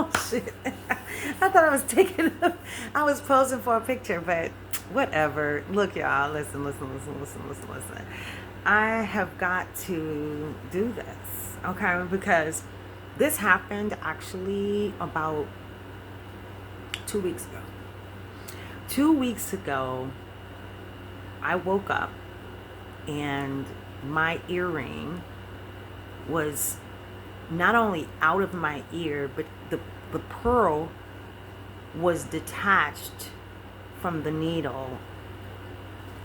Oh shit! I thought I was posing for a picture, but whatever. Look, y'all. Listen. I have got to do this, okay? Because this happened actually about 2 weeks ago. 2 weeks ago, I woke up and my earring was not only out of my ear, but the pearl was detached from the needle,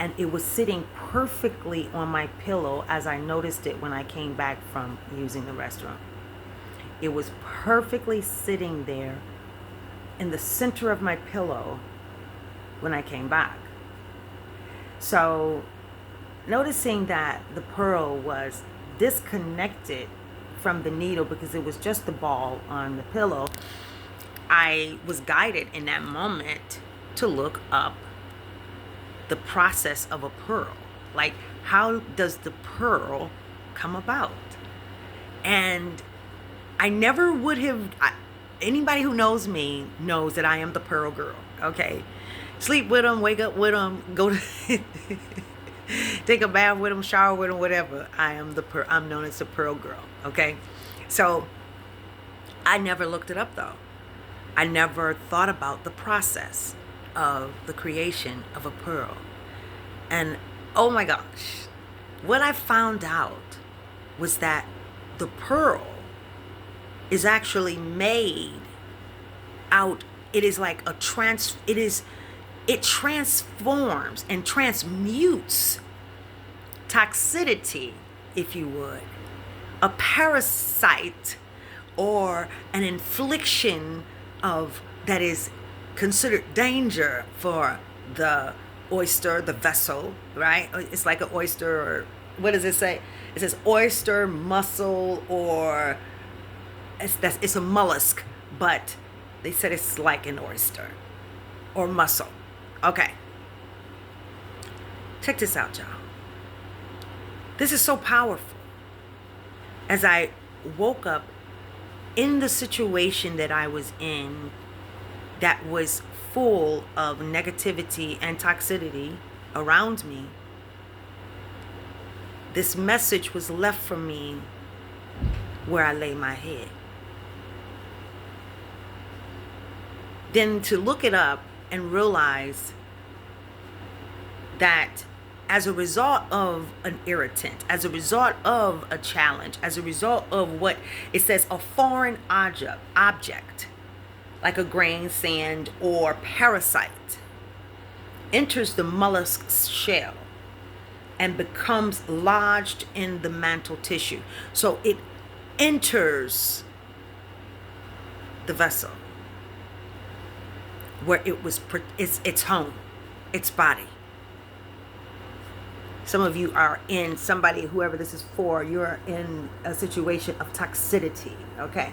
and it was sitting perfectly on my pillow as I noticed it when I came back from using the restroom. It was perfectly sitting there in the center of my pillow when I came back. So, noticing that the pearl was disconnected from the needle because it was just the ball on the pillow, I was guided in that moment to look up the process of a pearl. Like, how does the pearl come about? And I never would have, anybody who knows me knows that I am the pearl girl, okay? Sleep with them, wake up with them, go to take a bath with them, shower with them, whatever. I'm known as the pearl girl, okay? So I never looked it up though. I never thought about the process of the creation of a pearl. And oh my gosh, what I found out was that the pearl is actually made out, it is like it transforms and transmutes toxicity, if you would, a parasite or an infliction of that is considered danger for the oyster, the vessel, right? It's like an oyster, or what does it say? It says oyster, mussel, or it's a mollusk, but they said it's like an oyster or mussel. Okay. Check this out, y'all. This is so powerful. As I woke up in the situation that I was in, that was full of negativity and toxicity around me, this message was left for me where I lay my head. Then to look it up and realize that as a result of an irritant, as a result of a challenge, as a result of what it says, a foreign object like a grain, sand, or parasite enters the mollusk's shell and becomes lodged in the mantle tissue. So it enters the vessel where its home, its body. Some of you are in, whoever this is for, you're in a situation of toxicity, okay?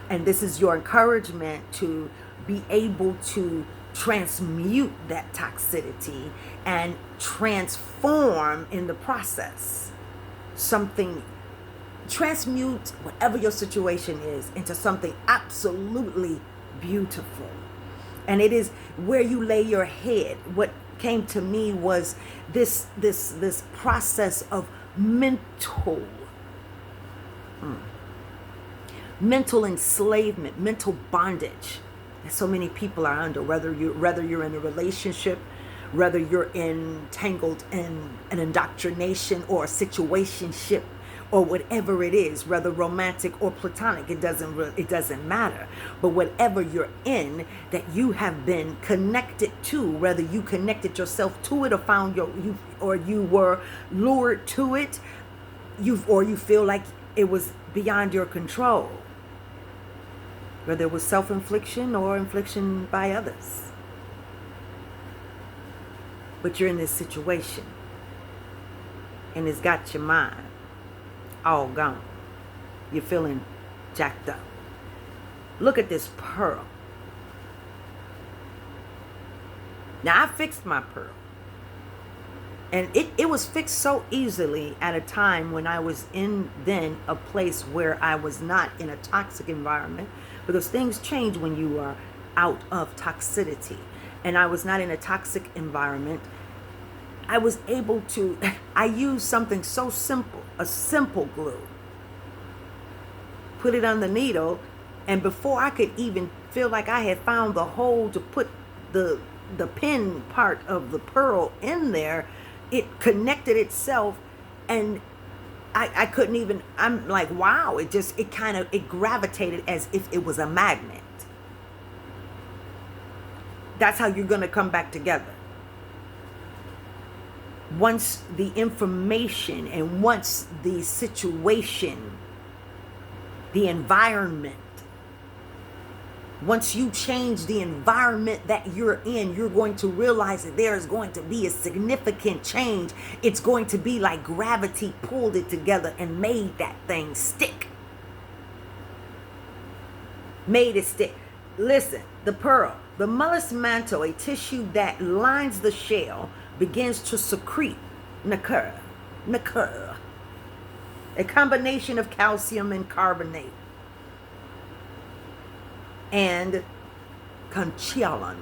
And this is your encouragement to be able to transmute that toxicity and transform in the process transmute whatever your situation is into something absolutely beautiful. And it is where you lay your head. What came to me was this process of mental enslavement, mental bondage that so many people are under, whether you're in a relationship, whether you're entangled in an indoctrination or a situationship, or whatever it is, whether romantic or platonic, it doesn't matter. But whatever you're in that you have been connected to, whether you connected yourself to it or or you were lured to it, or you feel like it was beyond your control, whether it was self-infliction or infliction by others. But you're in this situation and it's got your mind all gone. You're feeling jacked up. Look at this pearl. Now I fixed my pearl. And it was fixed so easily at a time when I was in then a place where I was not in a toxic environment, Because things change when you are out of toxicity. And I was not in a toxic environment. I was able to, I used something so simple, a simple glue. Put it on the needle, and before I could even feel like I had found the hole to put the pin part of the pearl in there, it connected itself, and I couldn't even, I'm like, wow, it gravitated as if it was a magnet. That's how you're going to come back together. Once the information and once the situation, the environment, once you change the environment that you're in, you're going to realize that there is going to be a significant change. It's going to be like gravity pulled it together and made that thing stick. Made it stick. Listen, the pearl, the mollusk mantle, a tissue that lines the shell, begins to secrete nacre, a combination of calcium and carbonate and conchiolin.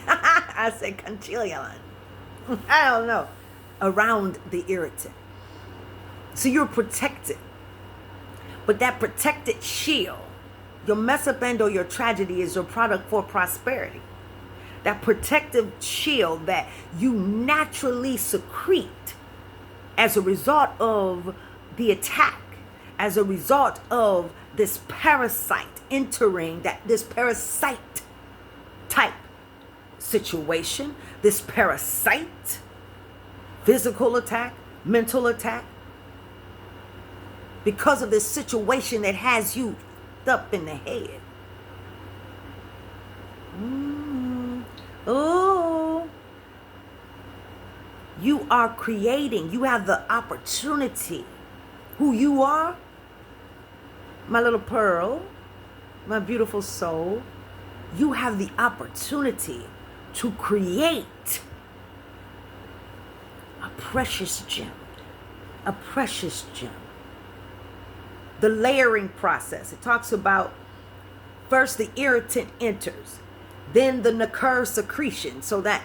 I said conchiolin. I don't know. Around the irritant. So you're protected. But that protected shield, your mess up and or your tragedy is your product for prosperity. That protective shield that you naturally secrete as a result of the attack, as a result of this parasite entering, that this parasite type situation, this parasite, physical attack, mental attack, because of this situation that has you up in the head. Oh, you are creating, you have the opportunity. Who you are, my little pearl, my beautiful soul, you have the opportunity to create a precious gem, a precious gem. The layering process, it talks about first the irritant enters, then the nacre secretion. So that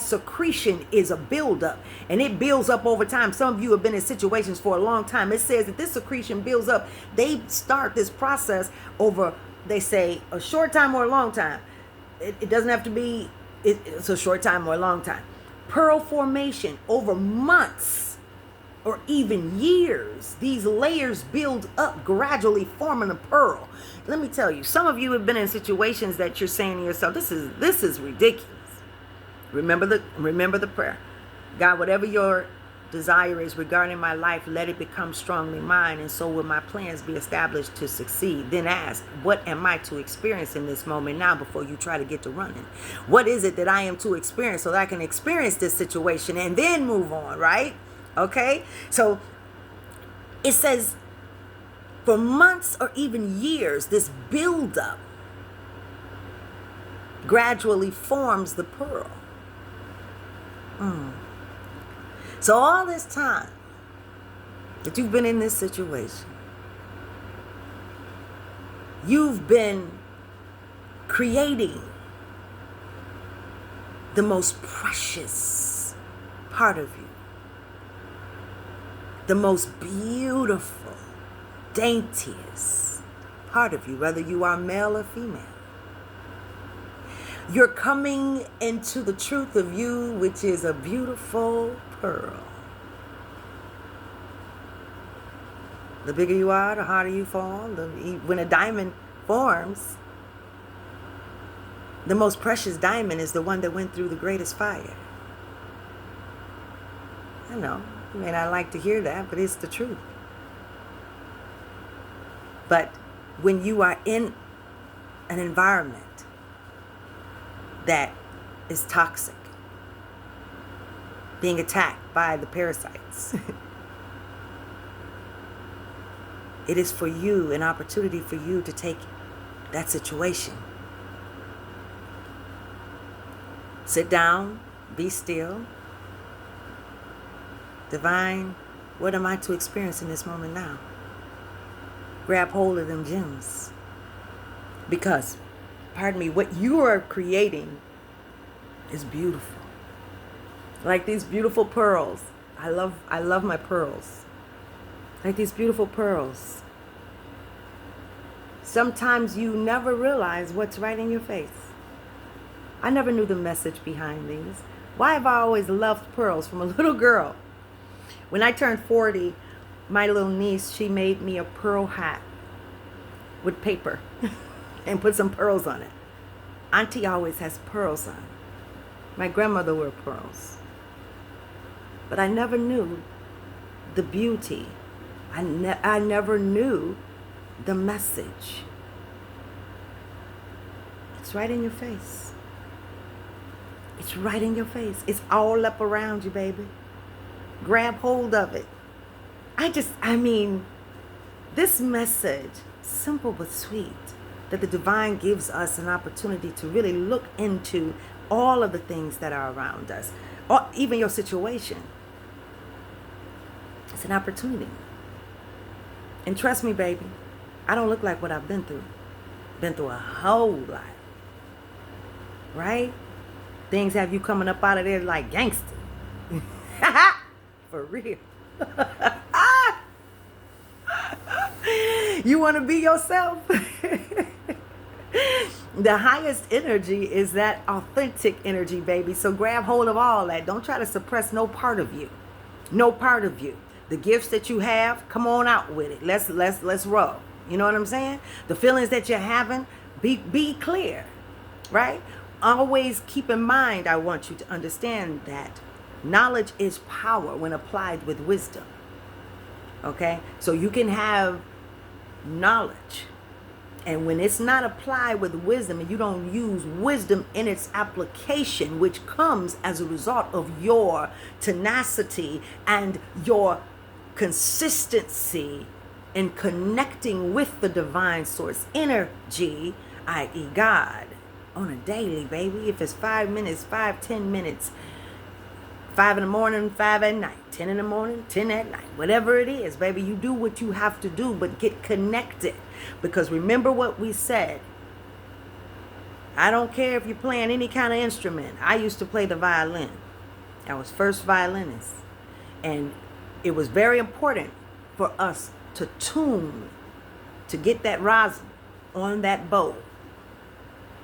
secretion is a buildup, and it builds up over time. Some of you have been in situations for a long time. It says that this secretion builds up. They start this process over, they say, a short time or a long time. It doesn't have to be, it's a short time or a long time. Pearl formation over months or even years. These layers build up, gradually forming a pearl. Let me tell you, some of you have been in situations that you're saying to yourself, this is ridiculous. Remember the prayer. God, whatever your desire is regarding my life, let it become strongly mine, and so will my plans be established to succeed. Then ask, what am I to experience in this moment now before you try to get to running? What is it that I am to experience so that I can experience this situation and then move on, right? Okay? So it says, for months or even years, this buildup gradually forms the pearl. So all this time that you've been in this situation, you've been creating the most precious part of you, the most beautiful, daintiest part of you, whether you are male or female. You're coming into the truth of you, which is a beautiful pearl. The bigger you are, the harder you fall. When a diamond forms, the most precious diamond is the one that went through the greatest fire. I know, you may not like to hear that, but it's the truth. But when you are in an environment that is toxic, being attacked by the parasites, it is for you, an opportunity for you to take that situation. Sit down, be still. Divine, what am I to experience in this moment now? Grab hold of them gems. Because, pardon me, what you are creating is beautiful. Like these beautiful pearls. I love my pearls. Like these beautiful pearls. Sometimes you never realize what's right in your face. I never knew the message behind these. Why have I always loved pearls from a little girl? When I turned 40, my little niece, she made me a pearl hat with paper and put some pearls on it. Auntie always has pearls on. My grandmother wore pearls. But I never knew the beauty. I never knew the message. It's right in your face. It's right in your face. It's all up around you, baby. Grab hold of it. I mean, this message, simple but sweet, that the divine gives us an opportunity to really look into all of the things that are around us, or even your situation. It's an opportunity. And trust me, baby, I don't look like what I've been through. Been through a whole lot. Right? Things have you coming up out of there like gangster. For real. You want to be yourself? The highest energy is that authentic energy, baby. So grab hold of all that. Don't try to suppress no part of you. No part of you. The gifts that you have, come on out with it. Let's roll. You know what I'm saying? The feelings that you're having, be clear, right? Always keep in mind, I want you to understand that knowledge is power when applied with wisdom. Okay? So you can have knowledge, and when it's not applied with wisdom and you don't use wisdom in its application, which comes as a result of your tenacity and your consistency in connecting with the divine source energy, i.e. God, on a daily, baby. If it's 5 minutes, 10 minutes, 5 in the morning, 5 at night, 10 in the morning, 10 at night, whatever it is, baby, you do what you have to do, but get connected. Because remember what we said. I don't care if you're playing any kind of instrument. I used to play the violin. I was first violinist. And it was very important for us to tune, to get that rosin on that bow,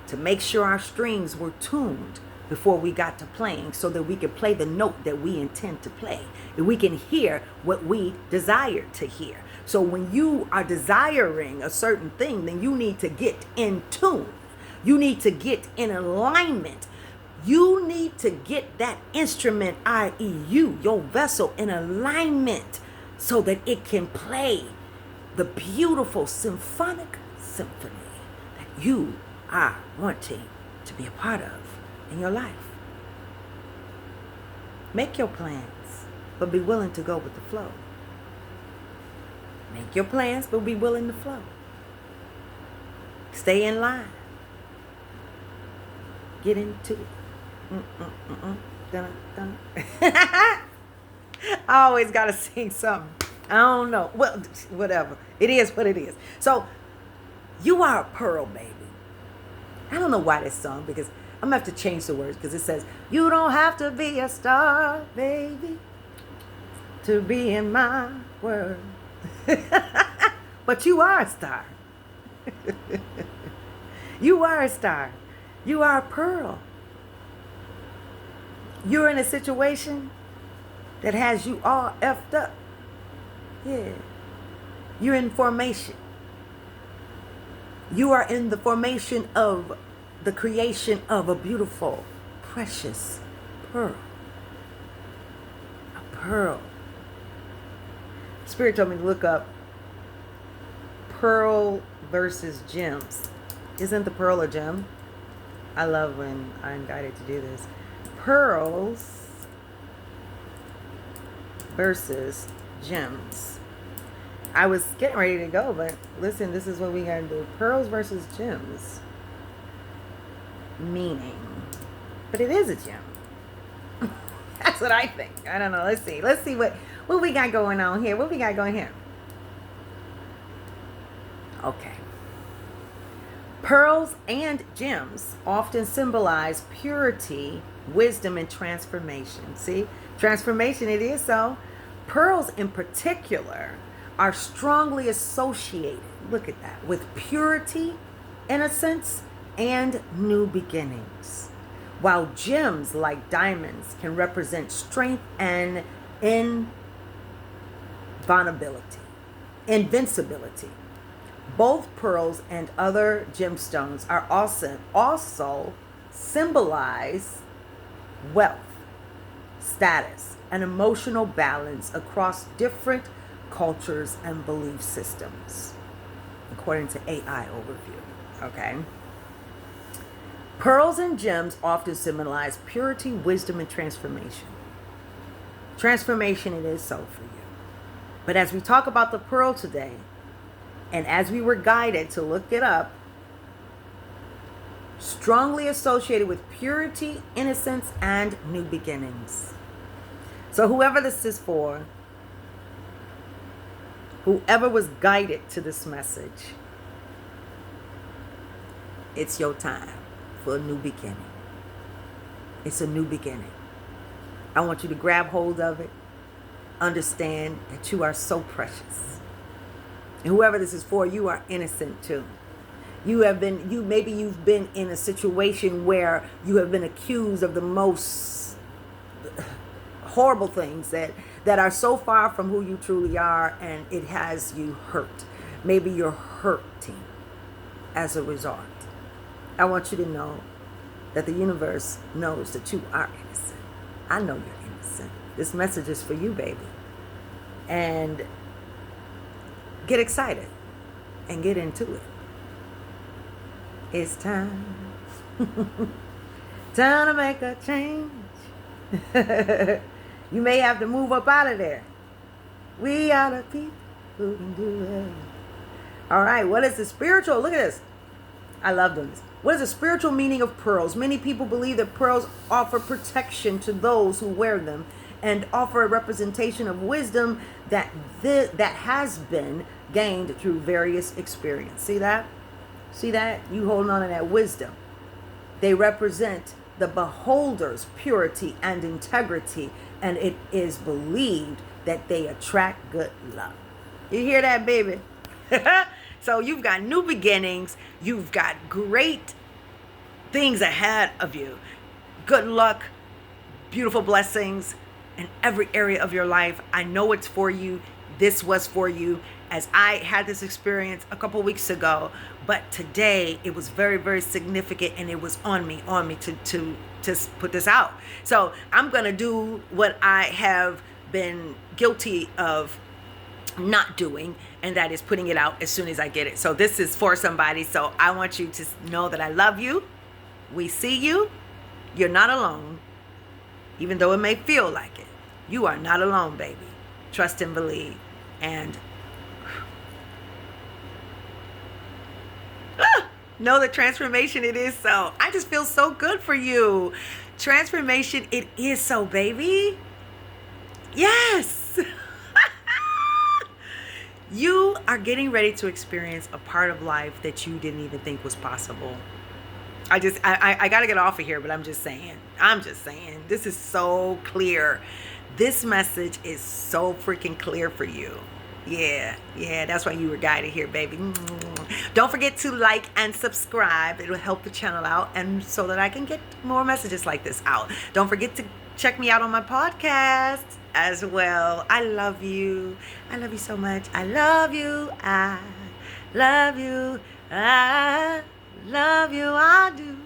to make sure our strings were tuned before we got to playing, so that we could play the note that we intend to play, and we can hear what we desire to hear. So when you are desiring a certain thing, then you need to get in tune. You need to get in alignment. You need to get that instrument, i.e. you, your vessel, in alignment so that it can play the beautiful symphonic symphony that you are wanting to be a part of in your life. Make your plans, but be willing to go with the flow. Make your plans, but be willing to flow. Stay in line. Get into it. Dun, dun. I always got to sing something. I don't know. Well, whatever. It is what it is. So, you are a pearl, baby. I don't know why this song, because I'm going to have to change the words, because it says, you don't have to be a star, baby, to be in my world. But you are a star. You are a star. You are a pearl. You're in a situation that has you all effed up. Yeah. You're in formation. You are in the formation of the creation of a beautiful, precious pearl. A pearl. Spirit told me to look up pearl versus gems. Isn't the pearl a gem? I love when I'm guided to do this. Pearls versus gems. I was getting ready to go, but listen, this is what we gotta do. Pearls versus gems. Meaning. But it is a gem. That's what I think. I don't know. Let's see. Let's see what we got going on here. What we got going here? Okay. Pearls and gems often symbolize purity, wisdom, and transformation. See, transformation, it is so. Pearls, in particular, are strongly associated, look at that, with purity, innocence, and new beginnings. While gems, like diamonds, can represent strength and invulnerability, invincibility. Both pearls and other gemstones are also symbolize wealth, status, and emotional balance across different cultures and belief systems, according to AI overview. Okay. Pearls and gems often symbolize purity, wisdom, and transformation. Transformation, it is so for you. But as we talk about the pearl today, and as we were guided to look it up, strongly associated with purity, innocence, and new beginnings. So whoever this is for, whoever was guided to this message, it's your time for a new beginning. It's a new beginning. I want you to grab hold of it. Understand that you are so precious. And whoever this is for, you are innocent too. You've been in a situation where you have been accused of the most horrible things that are so far from who you truly are, and it has you hurt. Maybe you're hurting as a result. I want you to know that the universe knows that you are innocent. I know you're innocent. This message is for you, baby. And get excited and get into it. It's time. Time to make a change. You may have to move up out of there. We are the people who can do it. All right, what is the spiritual? Look at this. I love doing this. What is the spiritual meaning of pearls? Many people believe that pearls offer protection to those who wear them and offer a representation of wisdom that has been gained through various experience. See that? See that? You holding on to that wisdom. They represent the beholder's purity and integrity, and it is believed that they attract good luck. You hear that, baby? So you've got new beginnings. You've got great things ahead of you. Good luck, beautiful blessings in every area of your life. I know it's for you. This was for you, as I had this experience a couple weeks ago, but today it was very, very significant, and it was on me to put this out. So I'm going to do what I have been guilty of not doing, and that is putting it out as soon as I get it. So this is for somebody. So I want you to know that I love you. We see you. You're not alone, even though it may feel like it. You are not alone, baby. Trust and believe. And know that transformation, it is so. I just feel so good for you. Transformation, it is so, baby. Yes. You are getting ready to experience a part of life that you didn't even think was possible. I got to get off of here, but I'm just saying. This is so clear. This message is so freaking clear for you. Yeah, that's why you were guided here, baby. Don't forget to like and subscribe. It'll help the channel out, and so that I can get more messages like this out. Don't forget to check me out on my podcast as well. I love you. I love you so much. I love you. I love you. I love you. I do.